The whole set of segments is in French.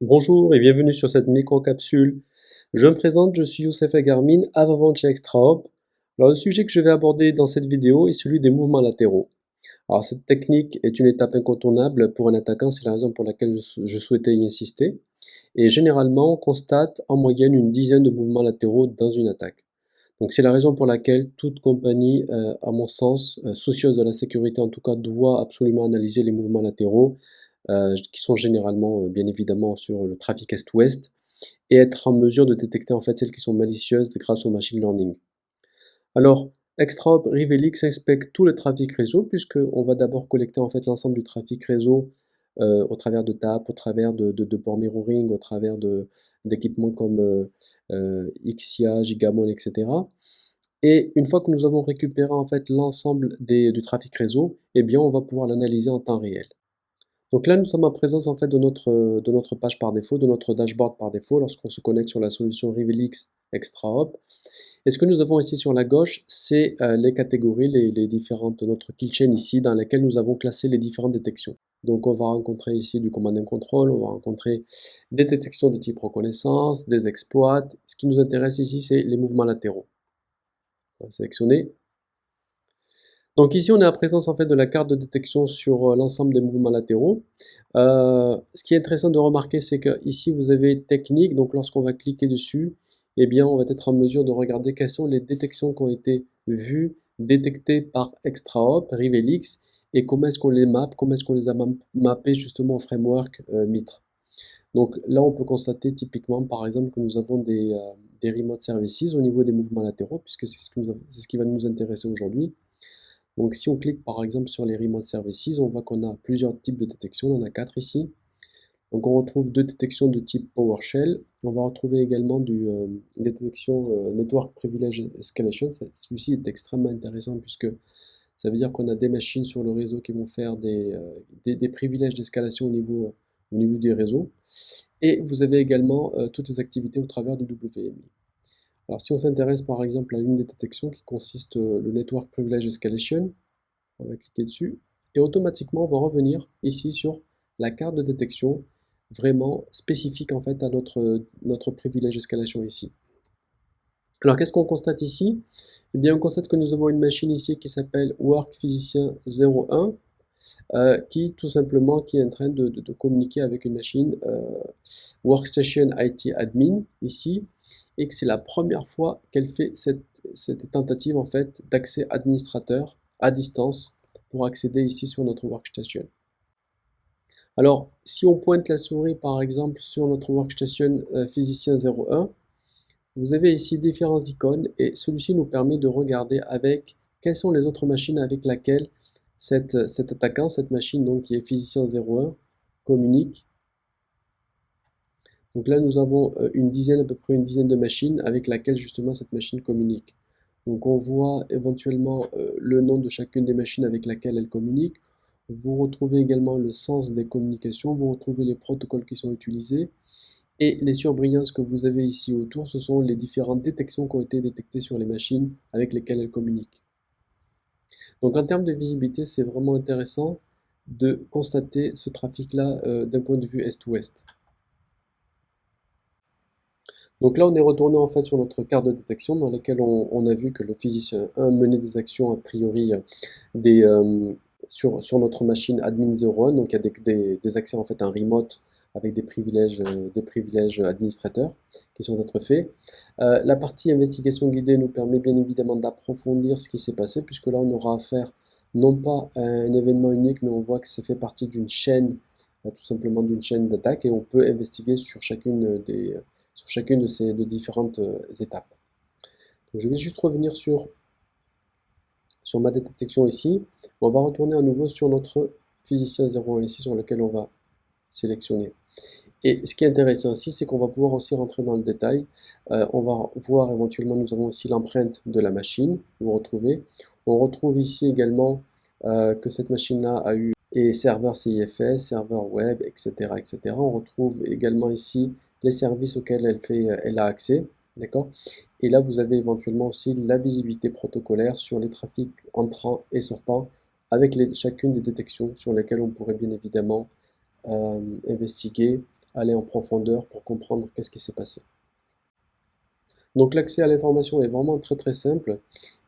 Bonjour et bienvenue sur cette micro-capsule. Je me présente, je suis Youssef Agarmin, avant-vente chez ExtraHop. Alors, le sujet que je vais aborder dans cette vidéo est celui des mouvements latéraux. Alors, cette technique est une étape incontournable pour un attaquant, c'est la raison pour laquelle je souhaitais y insister. Et généralement, on constate en moyenne une dizaine de mouvements latéraux dans une attaque. Donc, c'est la raison pour laquelle toute compagnie, à mon sens, soucieuse de la sécurité en tout cas, doit absolument analyser les mouvements latéraux, qui sont généralement, bien évidemment, sur le trafic est-ouest, et être en mesure de détecter en fait celles qui sont malicieuses grâce au machine learning. Alors, ExtraHop Rivelix inspecte tout le trafic réseau puisqu'on va d'abord collecter en fait l'ensemble du trafic réseau au travers de TAP, au travers de port mirroring, au travers d'équipements comme Ixia, Gigamon, etc. Et une fois que nous avons récupéré en fait l'ensemble du trafic réseau, eh bien on va pouvoir l'analyser en temps réel. Donc là, nous sommes en présence en fait de notre page par défaut, de notre dashboard par défaut lorsqu'on se connecte sur la solution Rivelix ExtraHop. Et ce que nous avons ici sur la gauche, c'est les catégories, les différentes, notre kill chain ici, dans laquelle nous avons classé les différentes détections. Donc on va rencontrer ici du command and control, on va rencontrer des détections de type reconnaissance, des exploits. Ce qui nous intéresse ici, c'est les mouvements latéraux. On va sélectionner. Donc ici, on est à présence en fait de la carte de détection sur l'ensemble des mouvements latéraux. Ce qui est intéressant de remarquer, c'est que ici vous avez technique, donc lorsqu'on va cliquer dessus, eh bien on va être en mesure de regarder quelles sont les détections qui ont été vues, détectées par ExtraHop, Rivelix, et comment est-ce qu'on les mappe, comment est-ce qu'on les a mappées justement au framework Mitre. Donc là, on peut constater typiquement, par exemple, que nous avons des remote services au niveau des mouvements latéraux, puisque c'est ce qui va nous intéresser aujourd'hui. Donc si on clique par exemple sur les remote services, on voit qu'on a plusieurs types de détection, on en a 4 ici. Donc on retrouve deux détections de type PowerShell. On va retrouver également des détections Network Privilege Escalation. Celui-ci est extrêmement intéressant puisque ça veut dire qu'on a des machines sur le réseau qui vont faire des privilèges d'escalation au niveau des réseaux. Et vous avez également toutes les activités au travers du WMI. Alors si on s'intéresse par exemple à l'une des détections qui consiste le Network Privilege Escalation, on va cliquer dessus et automatiquement on va revenir ici sur la carte de détection vraiment spécifique en fait à notre privilège escalation ici. Alors qu'est-ce qu'on constate ici? Eh bien on constate que nous avons une machine ici qui s'appelle Work Physicien 01 qui tout simplement qui est en train de communiquer avec une machine Workstation IT Admin ici et que c'est la première fois qu'elle fait cette tentative en fait d'accès administrateur à distance pour accéder ici sur notre workstation. Alors, si on pointe la souris par exemple sur notre workstation physicien 01, vous avez ici différentes icônes et celui-ci nous permet de regarder avec quelles sont les autres machines avec lesquelles cet attaquant, cette machine donc qui est physicien 01, communique. Donc là, nous avons à peu près une dizaine de machines avec laquelle justement cette machine communique. Donc on voit éventuellement le nom de chacune des machines avec laquelle elle communique. Vous retrouvez également le sens des communications, vous retrouvez les protocoles qui sont utilisés. Et les surbrillances que vous avez ici autour, ce sont les différentes détections qui ont été détectées sur les machines avec lesquelles elles communiquent. Donc en termes de visibilité, c'est vraiment intéressant de constater ce trafic-là d'un point de vue est-ouest. Donc là, on est retourné en fait sur notre carte de détection dans laquelle on a vu que le physicien 1 menait des actions a priori des, sur notre machine admin 01. Donc il y a des accès en fait en remote avec des privilèges administrateurs qui sont être faits. La partie investigation guidée nous permet bien évidemment d'approfondir ce qui s'est passé puisque là on aura affaire non pas à un événement unique mais on voit que ça fait partie d'une chaîne, tout simplement d'une chaîne d'attaque et on peut investiguer sur chacune de ces différentes étapes. Donc, je vais juste revenir sur ma détection ici. On va retourner à nouveau sur notre physicien 01 ici sur lequel on va sélectionner. Et ce qui est intéressant ici, c'est qu'on va pouvoir aussi rentrer dans le détail. On va voir éventuellement, nous avons ici l'empreinte de la machine, vous retrouvez. On retrouve ici également que cette machine-là a eu et serveur CIFS, serveur web, etc., etc. On retrouve également ici les services auxquels elle a accès, d'accord? Et là, vous avez éventuellement aussi la visibilité protocolaire sur les trafics entrants et sortants avec chacune des détections sur lesquelles on pourrait bien évidemment investiguer aller en profondeur pour comprendre qu'est-ce qui s'est passé. Donc l'accès à l'information est vraiment très simple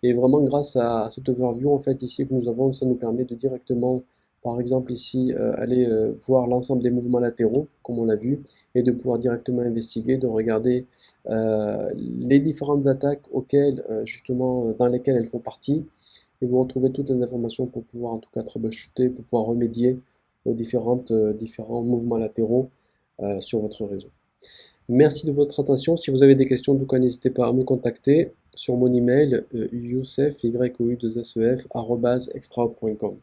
et vraiment grâce à cette overview en fait ici que nous avons, ça nous permet de directement, par exemple ici, aller voir l'ensemble des mouvements latéraux comme on l'a vu et de pouvoir directement investiguer, de regarder les différentes attaques auxquelles justement dans lesquelles elles font partie et vous retrouvez toutes les informations pour pouvoir en tout cas troubleshooter, pour pouvoir remédier aux différents mouvements latéraux sur votre réseau. Merci de votre attention. Si vous avez des questions, en tout cas, n'hésitez pas à me contacter sur mon email youssef, y o u 2 s e f, @extrahop.com.